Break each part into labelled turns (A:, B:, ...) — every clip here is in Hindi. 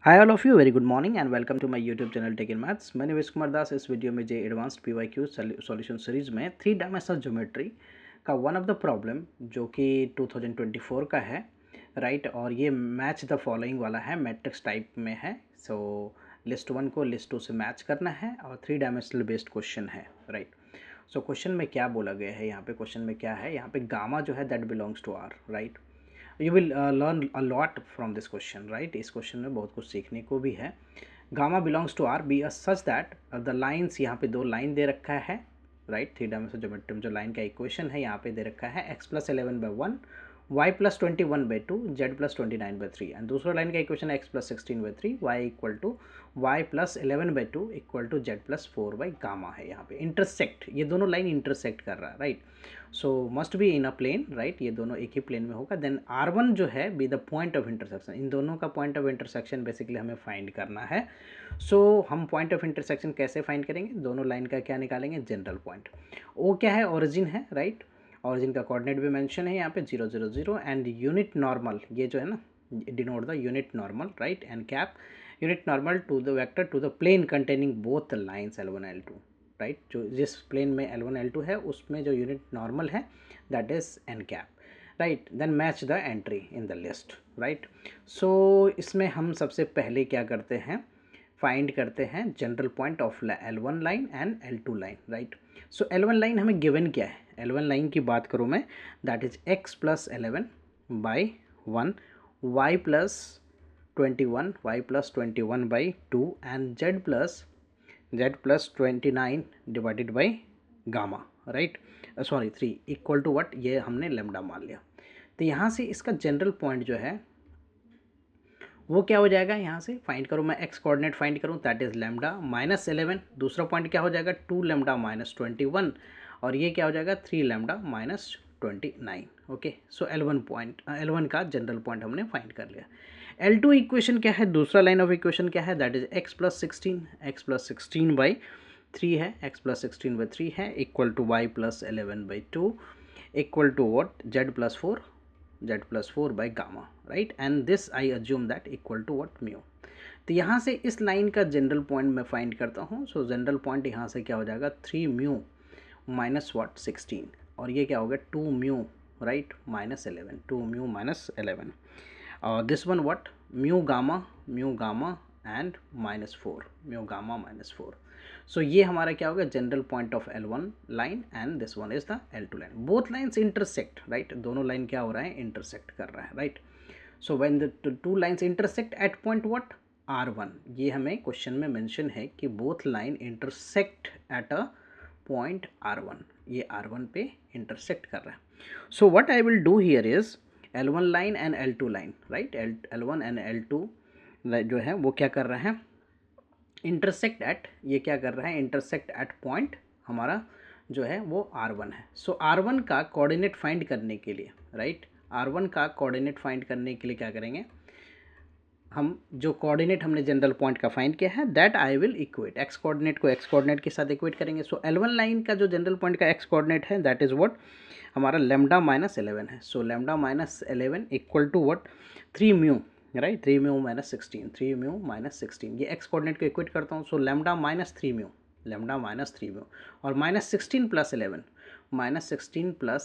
A: Hi all of you, very good morning and welcome to my YouTube channel tech in maths. मैं निवेश कुमार दास। इस वीडियो में J advanced PYQ solution series में थ्री डायमेंशनल ज्योमेट्री का वन ऑफ द प्रॉब्लम जो कि 2024 का है, राइट। और ये मैच द फॉलोइंग वाला है, मैट्रिक्स टाइप में है। सो लिस्ट 1 को लिस्ट 2 से मैच करना है और थ्री डायमेंशनल बेस्ड क्वेश्चन है, राइट। सो क्वेश्चन में क्या बोला गया है, यहाँ पे क्वेश्चन में क्या है, यहाँ पे गामा जो है that belongs to R, right. You will learn a lot from this question, right. इस क्वेश्चन में बहुत कुछ सीखने को भी है। Gamma belongs to R be such that the lines, यहाँ पे दो लाइन दे रखा है, राइट। थ्री डायमेंशनल ज्योमेट्री में जो लाइन का इक्वेशन है यहाँ पे दे रखा है x+11/1, y+21/2, z+29/3 एंड दूसरा लाइन का इक्वेशन है x+16/3, y+11/2 इक्वल टू z+4/गामा है। यहाँ पे इंटरसेक्ट, ये दोनों लाइन इंटरसेक्ट कर रहा है, right. So must be in a plane, right. ये दोनों एक ही प्लेन में होगा। देन R1 जो है be the point of intersection, इन दोनों का पॉइंट ऑफ इंटरसेक्शन बेसिकली हमें फाइंड करना है। सो हम पॉइंट ऑफ इंटरसेक्शन कैसे फाइंड करेंगे, दोनों लाइन का क्या निकालेंगे, जनरल पॉइंट। ओ क्या है, ओरिजिन है, राइट। ऑरिजिन का कोऑर्डिनेट भी मेंशन है यहाँ पे 0 0 0 एंड यूनिट नॉर्मल, ये जो है ना denote the unit normal, right. And cap unit normal to the vector to the plane containing both lines L1 L2, right. जो जिस प्लेन में L1 L2 है उसमें जो यूनिट नॉर्मल है that is n cap, right. Then match the entry in the list, right. So इसमें हम सबसे पहले क्या करते हैं, फाइंड करते हैं general point of L1 line and L2 line, right. So L1 line हमें गिवन क्या है, L1 लाइन की बात करूँ मैं, that is x+11/1, y+21/2 and z+29 divided by gamma, right. Sorry 3 equal to what, ये हमने लेमडा मान लिया। तो यहाँ से इसका जनरल पॉइंट जो है वो क्या हो जाएगा, यहाँ से फाइंड करूँ मैं, एक्स कोऑर्डिनेट फाइंड करूँ दैट इज लेमडा -11। दूसरा पॉइंट क्या हो जाएगा, 2 लेमडा -21 और ये क्या हो जाएगा 3 लेमडा -29। ओके, सो L1 का जनरल पॉइंट हमने फाइंड कर लिया। L2 इक्वेशन क्या है, दूसरा लाइन ऑफ इक्वेशन क्या है, दैट इज x+16/3 है, x+16/3 है equal to y+11/2 equal to what, z+4/गामा, right. And this I assume that equal to what, mu. तो यहाँ से इस लाइन का जनरल पॉइंट मैं फाइंड करता हूँ। सो जनरल पॉइंट यहाँ से क्या हो जाएगा, 3 म्यू माइनस व्हाट 16, और ये क्या हो गया 2 म्यू, राइट, -11, 2 म्यू -11 और this one what, mu gamma and -4, mu gamma -4। सो ये हमारा क्या होगा, general point of L1 line and this one is the L2 line. Both lines intersect, right, दोनों लाइन क्या हो रहा है, इंटरसेक्ट कर रहा है, right. So when the two lines intersect at point what, R1, ये हमें क्वेश्चन में मेंशन है कि both line intersect at a point R1, ये R1 पे इंटरसेक्ट कर रहा है। So what I will do here is L1 line and L2 line, right, L1 and L2 जो है वो क्या कर रहे हैं, इंटरसेक्ट एट, ये क्या कर रहा है, इंटरसेक्ट एट पॉइंट हमारा जो है वो R1 है। सो R1 का कोऑर्डिनेट फाइंड करने के लिए, राइट, R1 का कोऑर्डिनेट फाइंड करने के लिए क्या करेंगे हम, जो कोऑर्डिनेट हमने जनरल पॉइंट का फाइंड किया है that I will equate, X coordinate को एक्स कोऑर्डिनेट के साथ इक्वेट करेंगे। सो L1 लाइन का जो जनरल पॉइंट का एक्स कोऑर्डिनेट है दैट इज व्हाट, हमारा लेमडा -11 है। So lambda -11 equal to what, 3 mu, right, 3 mu -16, 3 mu -16, ये एक्स कोऑर्डिनेट को इक्वेट करता हूँ। So lambda -3 mu, lambda -3 mu और -16 +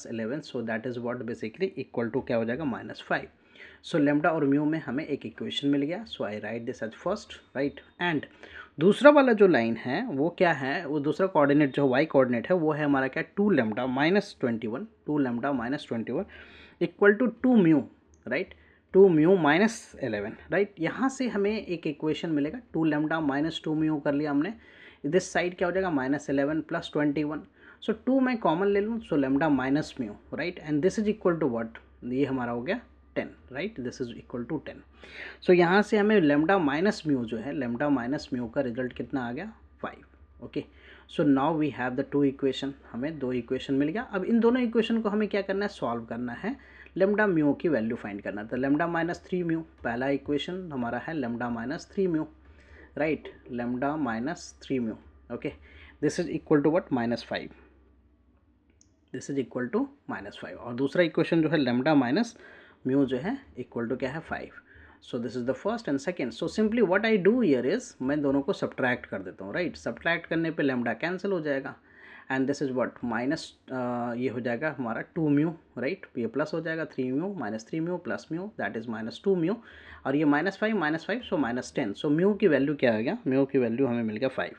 A: 11, so that is what basically equal to क्या हो जाएगा, -5। सो लेमडा और म्यू में हमें एक इक्वेशन मिल गया। So I write this as first, right. And दूसरा वाला जो लाइन है वो क्या है, वो दूसरा कोऑर्डिनेट जो वाई कोऑर्डिनेट है वो है हमारा क्या, 2 lambda -21, 2 lambda -21 equal to 2 mu, right, 2 mu -11, right. यहाँ से हमें एक इक्वेशन मिलेगा, 2 लेमडा -2 म्यू कर लिया हमने, दिस साइड क्या हो जाएगा, -11 + 21। सो 2 मैं कॉमन ले लूँ, so lambda minus mu, right, and this is equal to what, ये हमारा हो गया 10, right, this is equal to 10। So यहाँ से हमें लेमडा माइनस म्यू जो है, लेमडा माइनस म्यू का रिजल्ट कितना आ गया, 5। Okay, so now we have the 2 equation, हमें 2 इक्वेशन मिल गया। अब इन दोनों इक्वेशन को हमें क्या करना है, सॉल्व करना है, लेमडा म्यू की वैल्यू फाइंड करना है। तो लेमडा -3 म्यू, पहला इक्वेशन हमारा है lambda -3 mu, right, lambda -3 mu, okay, this is equal to what, -5, this is equal to -5। और दूसरा इक्वेशन जो है लेमडा माइनस म्यू जो है इक्वल टू क्या है, 5। So this is the first and second. So simply what I do here is, मैं दोनों को सब्ट्रैक्ट कर देता हूँ, राइट. सब्ट्रैक्ट करने पे लैम्डा कैंसिल हो जाएगा and this is what minus, ये हो जाएगा हमारा 2 म्यू, राइट. ये प्लस हो जाएगा 3 mu minus 3 mu plus mu that is minus 2 mu, और ये -5 सो -10. सो म्यू की वैल्यू क्या आ गया, म्यू की वैल्यू हमें मिल गया 5,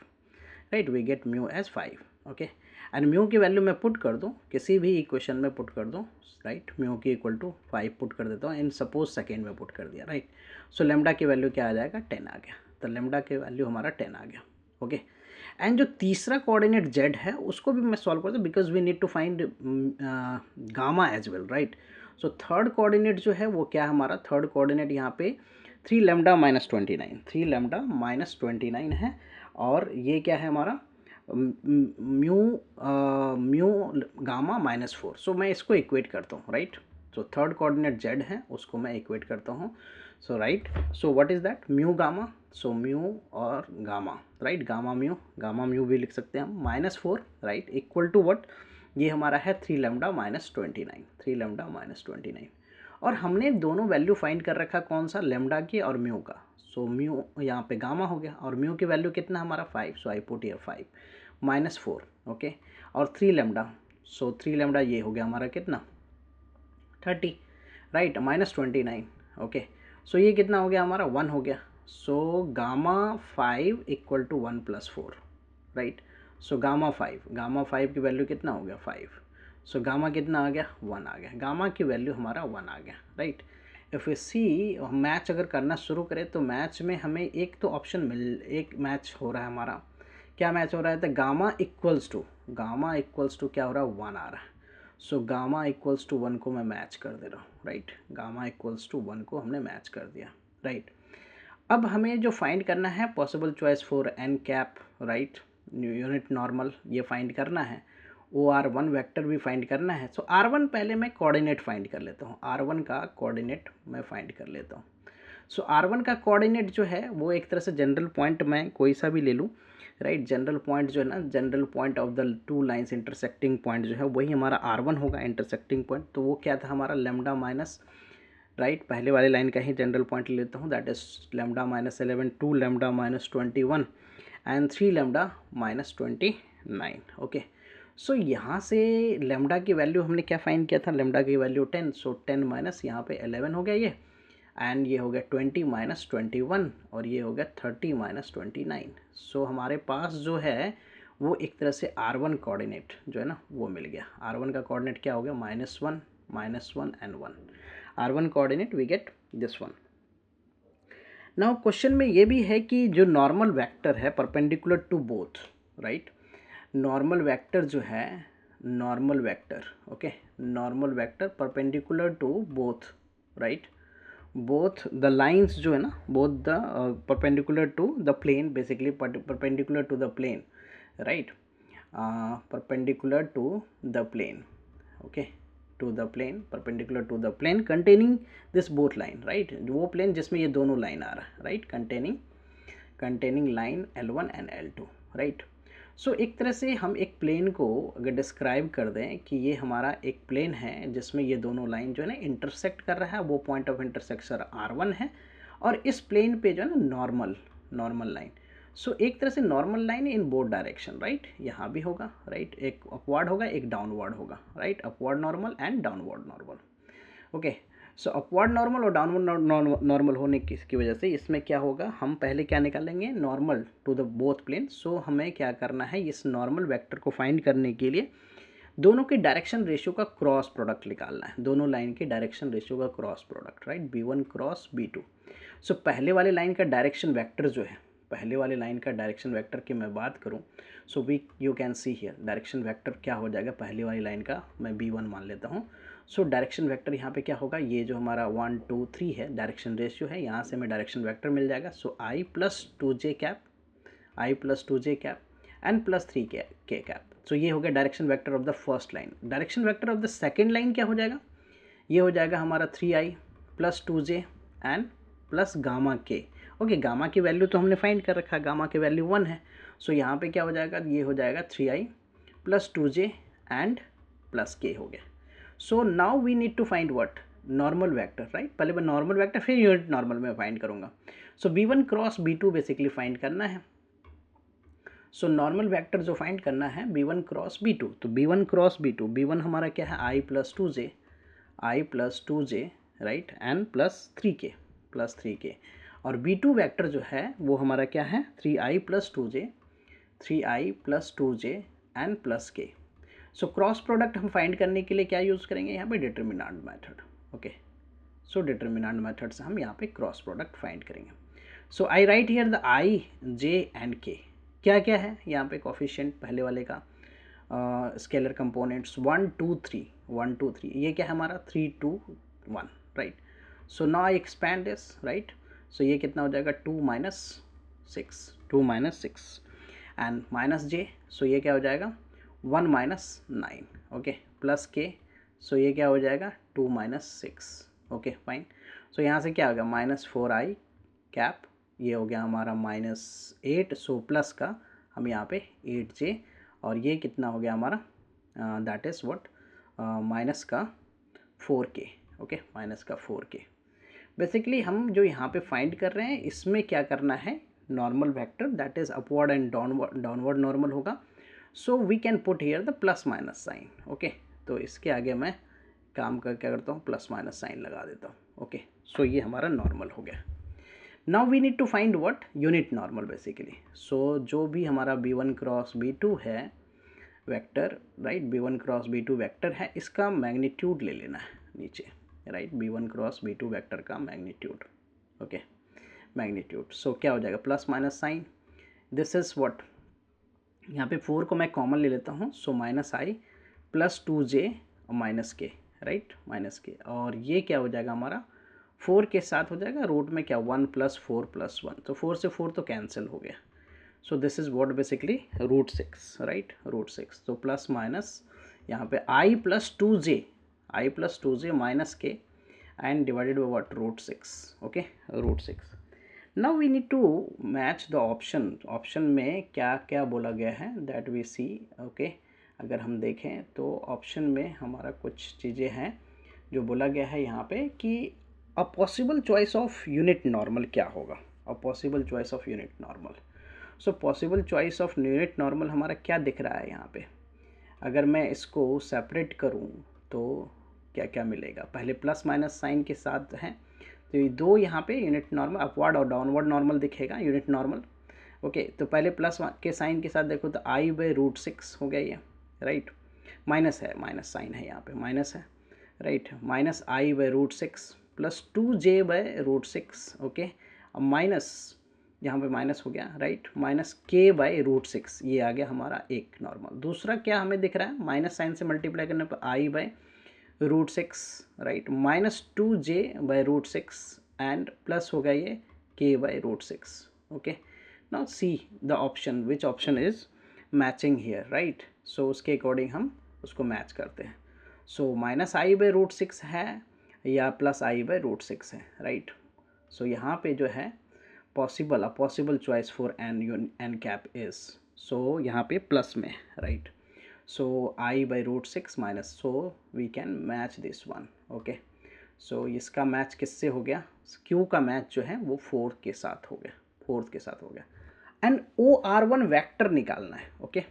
A: right. We get mu as 5. Okay, and mu की वैल्यू मैं पुट कर दूँ किसी भी इक्वेशन में पुट कर दूँ, राइट. म्यू की इक्वल टू 5 पुट कर देता हूँ, इन सपोज सेकेंड में पुट कर दिया, राइट. सो लेमडा की वैल्यू क्या आ जाएगा, 10 आ गया. तो लेमडा की वैल्यू हमारा 10 आ गया. ओके, एंड जो तीसरा कोऑर्डिनेट जेड है उसको भी मैं सॉल्व करता हूँ because we need to find gamma as well, right. So third coordinate जो है वो क्या है हमारा, थर्ड कोऑर्डिनेट यहाँ पे 3 लैम्डा माइनस 29, 3 लैम्डा माइनस 29 है, और ये क्या है हमारा म्यू म्यू गामा -4. सो मैं इसको इक्वेट करता हूँ, right. So third coordinate z है उसको मैं इक्वेट करता हूँ. So right, so what is that, mu gamma. So mu और गामा, राइट. गामा म्यू भी लिख सकते हैं हम, -4, राइट, इक्वल टू व्हाट, ये हमारा है 3 लैम्डा माइनस 29, 3 लैम्डा माइनस 29. और हमने दोनों वैल्यू फाइंड कर रखा कौन सा, लेमडा की और म्यू का. सो म्यू यहाँ पे गामा हो गया और म्यू की वैल्यू कितना हमारा 5. सो आई पुट हियर 5 -4. ओके, और 3 लैम्डा. सो 3 लैम्डा ये हो गया हमारा कितना 30, राइट, -29. ओके, सो ये कितना हो गया हमारा 1 हो गया. So gamma 5 equal to 1 + 4, right. So gamma 5 की वैल्यू कितना हो गया 5. सो गामा कितना आ गया 1 आ गया. गामा की वैल्यू हमारा 1 आ गया, right. If you see match अगर करना शुरू करें तो मैच में हमें एक तो ऑप्शन एक मैच हो रहा है हमारा, क्या मैच हो रहा है, तो गामा इक्वल्स टू क्या हो रहा है 1 आ रहा है. सो गामा इक्वल्स टू 1 को मैं मैच कर दे रहा हूँ, राइट. गामा इक्वल्स टू 1 को हमने मैच कर दिया, राइट. अब हमें जो फाइंड करना है possible choice for N cap, right, unit normal, ये फाइंड करना है. OR1 वेक्टर भी फाइंड करना है. सो R1 पहले मैं कोऑर्डिनेट फाइंड कर लेता हूँ, R1 का कोऑर्डिनेट मैं फाइंड कर लेता हूँ. सो R1 का कोऑर्डिनेट जो है वो एक तरह से जनरल पॉइंट मैं कोई सा भी ले लूँ, राइट. जनरल पॉइंट जो है ना, general point of the two lines intersecting point जो है वही हमारा R1 होगा, इंटरसेक्टिंग पॉइंट. तो वो क्या था हमारा लेमडा माइनस, राइट, पहले वाले लाइन का ही जनरल पॉइंट ले लेता हूँ, that is lambda -11, 2 lambda -21 and 3 lambda -29. Okay, so यहाँ से लेमडा की वैल्यू हमने क्या फाइंड किया था, लेमडा की वैल्यू 10. सो 10 माइनस यहाँ पे 11 हो गया ये, एंड ये हो गया 20 - 21, और ये हो गया 30 - 29. सो हमारे पास जो है वो एक तरह से R1 कोऑर्डिनेट जो है ना वो मिल गया. R1 का कोऑर्डिनेट क्या हो गया -1 and 1. R1 coordinate we get this one. Now question में ये भी है कि जो नॉर्मल वेक्टर है perpendicular to both, right. Normal vector जो है, normal vector, okay, normal vector perpendicular to both, right, both the lines जो है ना, both the perpendicular to the plane, basically perpendicular to the plane, right, perpendicular to the plane, okay, to the plane, perpendicular to the plane containing this both line, right. वो प्लेन जिसमें ये दोनों लाइन आ रहा है, right, containing line L1 and L2, right. So एक तरह से हम एक प्लेन को अगर डिस्क्राइब कर दें कि ये हमारा एक प्लेन है जिसमें ये दोनों लाइन जो है ना इंटरसेक्ट कर रहा है, वो पॉइंट ऑफ इंटरसेक्शन R1 है, और इस प्लेन पे जो है ना नॉर्मल लाइन. सो एक तरह से normal line in both direction, right. यहाँ भी होगा, राइट, एक अपवर्ड होगा एक डाउनवर्ड होगा, right, upward normal and downward normal. Okay, so upward normal और डाउनवर्ड नॉर्मल होने की वजह से इसमें क्या होगा, हम पहले क्या निकालेंगे, normal to the both plane. So हमें क्या करना है, इस नॉर्मल वेक्टर को फाइंड करने के लिए दोनों के डायरेक्शन रेशियो का क्रॉस प्रोडक्ट निकालना है, दोनों लाइन के डायरेक्शन रेशियो का cross product, right, B1 cross B2. सो पहले वाले लाइन का डायरेक्शन वेक्टर जो है, पहले वाले लाइन का डायरेक्शन वेक्टर की मैं बात करूं, so you can see here direction vector क्या हो जाएगा, पहले वाली लाइन का मैं B1 मान लेता हूं. सो डायरेक्शन वेक्टर यहाँ पे क्या होगा, ये जो हमारा 1 2 3 है डायरेक्शन रेशियो है, यहाँ से हमें डायरेक्शन वेक्टर मिल जाएगा. So I + 2j cap and +3 k cap. So ये हो गया direction vector of the first line. Direction vector of the second line क्या हो जाएगा, ये हो जाएगा हमारा 3I + 2j and plus gamma k. Okay, gamma की वैल्यू तो हमने फाइंड कर रखा है, गामा की वैल्यू 1 है. सो यहाँ पे क्या हो जाएगा, ये हो जाएगा 3I + 2j एंड +k हो गया. So now we need to find what, normal vector, right. पहले मैं नॉर्मल वेक्टर फिर यूनिट नॉर्मल में फाइंड करूँगा। So B1 cross B2 basically find करना है। सो नॉर्मल वेक्टर जो फाइंड करना है B1 क्रॉस B2, तो B1 क्रॉस B2, B1 हमारा क्या है I plus 2J, right, and plus 3K, और B2 वेक्टर जो है वो हमारा क्या है 3I plus 2J and plus K। So cross product हम फाइंड करने के लिए क्या यूज़ करेंगे यहाँ पे, determinant method. Okay, so determinant method से हम यहाँ पे क्रॉस प्रोडक्ट फाइंड करेंगे। So I write here the I, J and K। क्या क्या है यहाँ पे कोफिशिएंट पहले वाले का, स्केलर कंपोनेंट्स 1 2 3, ये क्या है हमारा 3 2 1, right. So now I expand this, right. So ये कितना हो जाएगा 2 minus 6 and minus J, so ये क्या हो जाएगा 1 minus 9, okay, plus K, so ये क्या हो जाएगा 2 माइनस 6, ओके फाइन। सो यहाँ से क्या हो गया माइनस 4I कैप, ये हो गया हमारा -8, सो प्लस का हम यहाँ पे 8J, और ये कितना हो गया हमारा दैट इज़ व्हाट माइनस का 4K, ओके, माइनस का 4K। बेसिकली हम जो यहाँ पे फाइंड कर रहे हैं इसमें क्या करना है, normal vector that is upward and downward normal होगा। So we can put here the plus minus sign, okay. तो इसके आगे मैं काम कर क्या करता हूँ, प्लस माइनस साइन लगा देता हूँ, ओके। सो ये हमारा नॉर्मल हो गया। Now we need to find what, unit normal basically. So जो भी हमारा B1 क्रॉस B2 है vector, right, B1 cross B2 vector है, इसका मैग्नीट्यूड ले लेना है नीचे, right, B1 cross B2 vector का मैग्नीट्यूड, ओके, मैग्नीट्यूड। सो क्या हो जाएगा plus minus sign, this is what, यहाँ पे 4 को मैं कॉमन ले लेता हूँ, सो माइनस I प्लस 2J और minus K, right, minus K, और ये क्या हो जाएगा हमारा 4 के साथ हो जाएगा रूट में क्या 1 प्लस 4 प्लस 1, तो 4 से 4 तो कैंसिल हो गया। So this is what basically root 6, right, root 6। तो प्लस माइनस यहाँ पे I plus 2J minus K and divided by what root 6, okay, root 6। Now we need to match the option में क्या क्या बोला गया है दैट वी सी, ओके। अगर हम देखें तो ऑप्शन में हमारा कुछ चीज़ें हैं जो बोला गया है यहाँ पे कि अ possible choice of unit normal क्या होगा, अ possible choice of unit normal. So possible choice of unit normal हमारा क्या दिख रहा है यहाँ पे, अगर मैं इसको सेपरेट करूँ तो क्या क्या मिलेगा, पहले प्लस माइनस साइन के साथ हैं, तो ये दो यहाँ पे यूनिट नॉर्मल अपवर्ड और डाउनवर्ड नॉर्मल दिखेगा यूनिट नॉर्मल, ओके। तो पहले प्लस के साइन के साथ देखो तो I बाई रूट 6 हो गया ये, राइट, माइनस है, माइनस साइन है यहाँ पे, माइनस है, right, minus I by root 6 plus 2J by root 6, okay, अब माइनस यहाँ पे माइनस हो गया, right, minus K by root 6, ये आ गया हमारा एक नॉर्मल। दूसरा क्या हमें दिख रहा है, माइनस साइन से मल्टीप्लाई करने पर I by root 6, right, minus 2J by root 6 and plus हो गया ये K by root 6, okay. Now see the option, which option is matching here, right. So उसके अकॉर्डिंग हम उसको मैच करते हैं। So minus I by root 6 है या प्लस I बाई रूट 6 है, राइट। सो यहाँ पे जो है possible, a possible choice for N cap is, so यहाँ पे प्लस में, right. So I by root 6 minus, so we can match this one, okay। So इसका मैच किससे हो गया, Q का मैच जो है वो 4 के साथ हो गया, 4 के साथ हो गया। एंड OR1 वेक्टर निकालना है, ओके,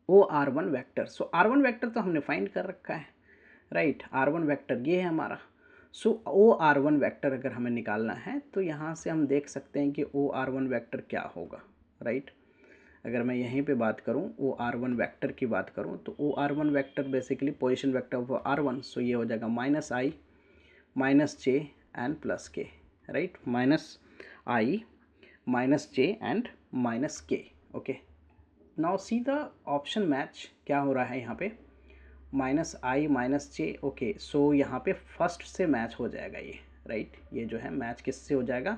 A: OR1 वेक्टर। सो R1 वेक्टर तो हमने फाइंड कर रखा है, राइट, R1 वेक्टर ये है हमारा। सो OR1 वेक्टर अगर हमें निकालना है तो यहाँ से हम देख सकते हैं कि OR1 वेक्टर क्या होगा, राइट। अगर मैं यहीं पे बात करूं OR1 वेक्टर की बात करूं तो OR1 vector basically position vector of R1, so ये हो जाएगा minus I minus J and plus K, right, minus I minus J and minus K, okay. Now see the option match क्या हो रहा है यहाँ पे, minus I minus J, okay. So यहाँ पे फर्स्ट से मैच हो जाएगा ये, राइट, ये जो है मैच किससे हो जाएगा,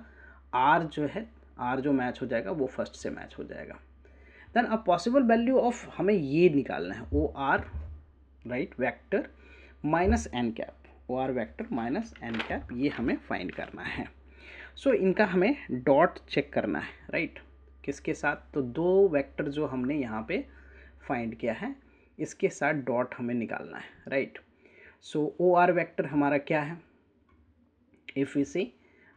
A: R जो है, R जो मैच हो जाएगा वो फर्स्ट से मैच हो जाएगा। Then a possible value of हमें ये निकालना है OR, right, vector minus n cap, OR vector minus n cap, ये हमें फाइंड करना है। सो इनका हमें डॉट चेक करना है, राइट, किसके साथ, तो दो वेक्टर जो हमने यहाँ पे फाइंड किया है इसके साथ डॉट हमें निकालना है, right. So O R vector हमारा क्या है, if we see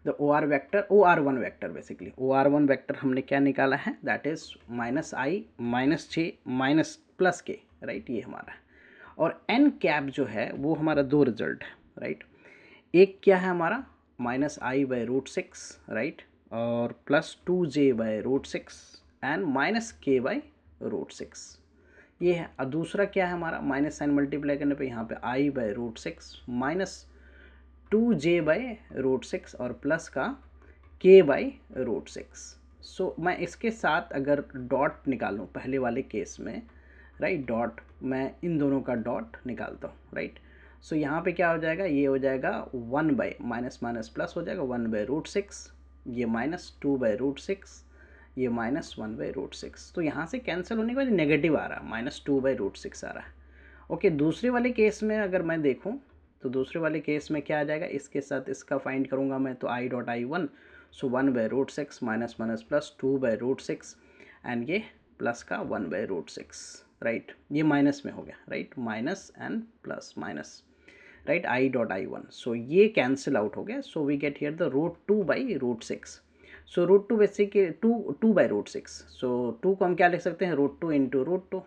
A: the O R vector, O R one vector basically, O R one vector हमने क्या निकाला है, that is minus I minus J minus plus K, right, ये हमारा है। और एन कैप जो है वो हमारा दो रिजल्ट है, राइट। एक क्या है हमारा minus I by root six, right, और plus two J by root six and minus K by root six, ये है। और दूसरा क्या है हमारा, माइनस साइन मल्टीप्लाई करने पे यहाँ पे I by root six minus two J by root six और प्लस का के बाई रूट सिक्स। सो मैं इसके साथ अगर डॉट निकालूँ पहले वाले केस में, राइट, डॉट, मैं इन दोनों का डॉट निकालता हूँ, राइट। सो यहाँ पे क्या हो जाएगा, ये हो जाएगा one by minus minus plus हो जाएगा, वन बाई रूट सिक्स, ये minus two by root six, ये minus one by root six. तो यहाँ से कैंसिल होने के बाद नेगेटिव आ रहा है, minus two by root six आ रहा है। ओके, दूसरे वाले केस में अगर मैं देखूँ तो दूसरे वाले केस में क्या आ जाएगा, इसके साथ इसका फाइंड करूँगा मैं तो I dot I one, so one by root six minus minus plus two by root six and ये प्लस का one by root six, right, ये माइनस में हो गया, right, minus and plus minus, right, I dot I one. So ये कैंसिल आउट हो गया, so we get here the root two by root six. So root two basic two by root six, so to को हम क्या लिख सकते हैं, root two into root two,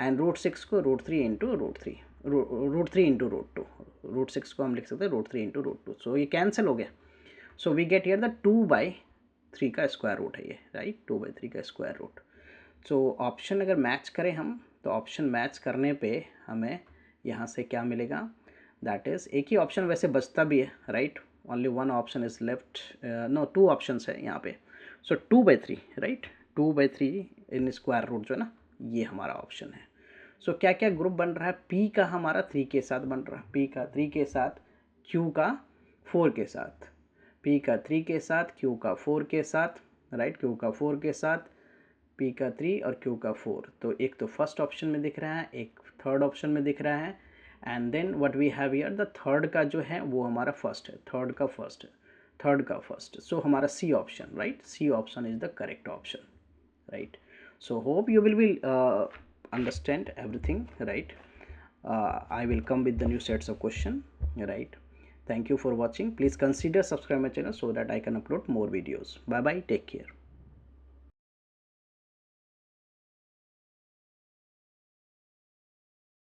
A: and root six को root three into root three, root three into root two, root six को हम लिख सकते हैं root three into root two. So ये कैंसिल हो गया, so we get here the two by three का स्क्वायर रूट है ये, राइट, टू बाई थ्री का स्क्वायर रूट। सो ऑप्शन अगर मैच करें हम तो ऑप्शन मैच करने पे हमें यहाँ से क्या मिलेगा, दैट इज़ एक ही ऑप्शन वैसे बचता भी है, right, only one option is left, no two options है यहाँ पे। So two by three, right, two by three in square root जो है ना, ये हमारा ऑप्शन है। सो क्या क्या ग्रुप बन रहा है, पी का हमारा थ्री के साथ बन रहा है, पी का थ्री के साथ, क्यू का फोर के साथ, पी का थ्री के साथ, क्यू का फोर के साथ, राइट, क्यू का फोर के साथ, पी का थ्री और क्यू का फोर। तो एक तो फर्स्ट ऑप्शन में दिख रहा है, एक थर्ड ऑप्शन में दिख रहा है, and then what we have here, the third का जो है वो हमारा फर्स्ट है, थर्ड का फर्स्ट है, थर्ड का फर्स्ट। सो हमारा C option, right, C option is the correct option, right. So hope you will be understand everything, right. I will come with the new sets of question, right. Thank you for watching. Please consider subscribe my channel so that I can upload more videos. Bye bye, take care.